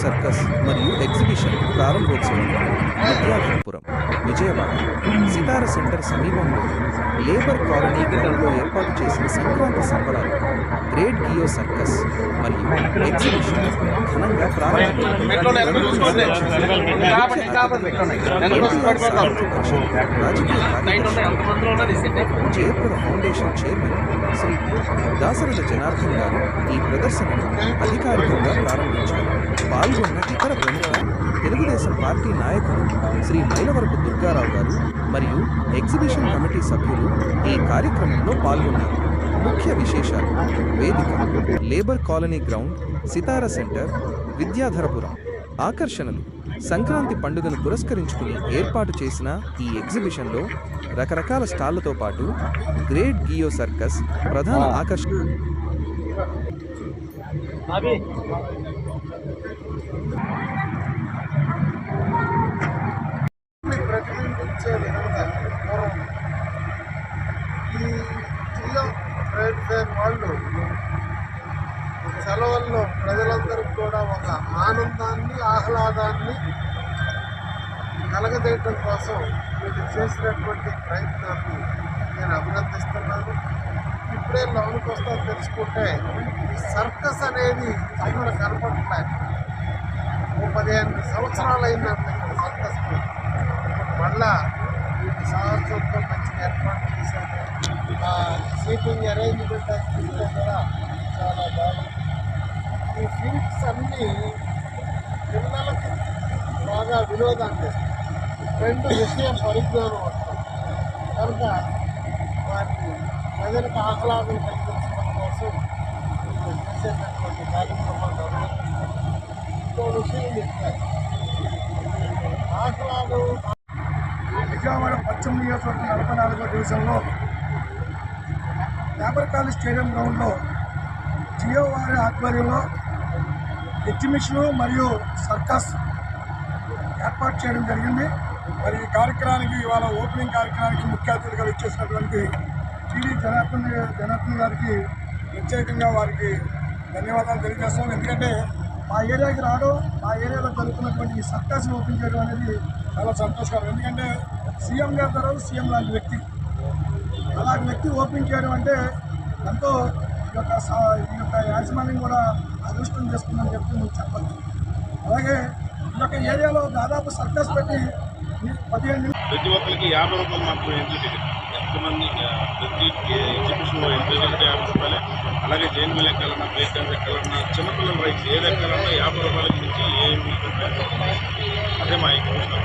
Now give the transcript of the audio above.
Circus మరియు exhibition ప్రారంభోత్సవం Vidyadharapuram, Vijayawada Sitara centre సమీపంలో లేబర్ కాలనీ గ్రౌండ్లో ఏర్పాటు చేసిన సంక్రాంతి సంబరాలు గ్రేట్ గియో సర్కస్ మరియు ఎగ్జిబిషన్ ఘనంగా ప్రారంభమైంది. రాజకీయ కార్యదర్శి జయపుర ఫౌండేషన్ చైర్మన్ శ్రీ దాసరథ జనార్దన్ గారు ఈ ప్రదర్శనను అధికారికంగా ప్రారంభించారు. పాల్గొన్న ఇతర ప్రముఖులు తెలుగుదేశం పార్టీ నాయకులు శ్రీ మైలవరపు దుర్గారావు గారు మరియు ఎగ్జిబిషన్ కమిటీ సభ్యులు ఈ కార్యక్రమంలో పాల్గొన్నారు. ముఖ్య విశేషాలు: వేదిక labour colony ground, Sitara centre, Vidyadharapuram. ఆకర్షణలు: సంక్రాంతి పండుగను పురస్కరించుకుని ఏర్పాటు చేసిన ఈ ఎగ్జిబిషన్లో రకరకాల స్టాళ్లతో పాటు గ్రేట్ గియో సర్కస్ ప్రధాన ఆకర్షణ. ప్రతిబింబించే విధంగా ఈ జియో ట్రేడ్ ఫేర్ వాళ్ళు సెలవుల్లో ప్రజలందరికీ కూడా ఒక ఆనందాన్ని, ఆహ్లాదాన్ని కలగజేయటం కోసం వీళ్ళు చేసినటువంటి ప్రయత్నాన్ని నేను అభినందిస్తున్నాను. ఇప్పుడే లోనికి వస్తా తెలుసుకుంటే ఈ సర్కస్ అనేది అక్కడ కనపడట్లేదు. 15 సంవత్సరాలు అయిందంటే ఇక్కడ సర్కస్ మళ్ళా వీటి సాహసంతో మంచిగా ఏర్పాటు చేశారు. సీటింగ్ అరేంజ్మెంట్ అది కూడా చాలా బాగుంది. ఈ ఫీల్డ్స్ అన్నీ పిల్లలకి బాగా వినోదాన్ని చేస్తాయి. 2 విషయ పరిజ్ఞానం వస్తాం కనుక వాటిని ప్రజలకు ఆహ్లాదం కలిగించడం కోసం చేసేటటువంటి కార్యక్రమాలు ఇంకో విషయం చెప్తారు. ఆహ్లాదం విజయవాడ పశ్చిమ నియోజకవర్గం 44వ డివిజన్లో లేబర్ కాలేజ్ స్టేడియం గ్రౌండ్లో జియో వారి ఆధ్వర్యంలో ఎగ్జిబిషను మరియు సర్కస్ ఏర్పాటు చేయడం జరిగింది. మరి ఈ కార్యక్రమానికి ఇవాళ ఓపెనింగ్ కార్యక్రమానికి ముఖ్య అతిథిగా వచ్చేసినటువంటి టీడీ జనార్దన్ గారికి ప్రత్యేకంగా వారికి ధన్యవాదాలు తెలియజేస్తాం. ఎందుకంటే మా ఏరియాకి రావడం, మా ఏరియాలో జరుగుతున్నటువంటి ఈ సర్కస్ని ఓపెన్ చేయడం అనేది చాలా సంతోషకరం. ఎందుకంటే సీఎం గారి తర్వాత సీఎం లాంటి వ్యక్తి, అలాంటి వ్యక్తి ఓపెన్ చేయడం అంటే ఎంతో ఈ యొక్క యాజమాన్యం కూడా అదృష్టం చేస్తుందని చెప్పి నేను చెప్పచ్చు. అలాగే ఈ యొక్క ఏరియాలో దాదాపు సర్కస్ పెట్టి 15 ప్రతి ఒక్కరికి 50 రూపాయలు మాత్రమే ఎంట్రీ టికెట్. ఎంతమంది ప్రతి ఎగ్జిబిషన్లో ఎంట్రీ టికెట్ 50 రూపాయలే. అలాగే జైన్ వీల్ ఎక్కాలన్నా, బ్రేక్ డాన్స్ ఎక్కాలన్నా, చిన్నపిల్లల రైట్స్ ఏది ఎక్కాలన్నా 50 రూపాయలకి నుంచి ఏమి అదే మా ఎగ్జిబిషన్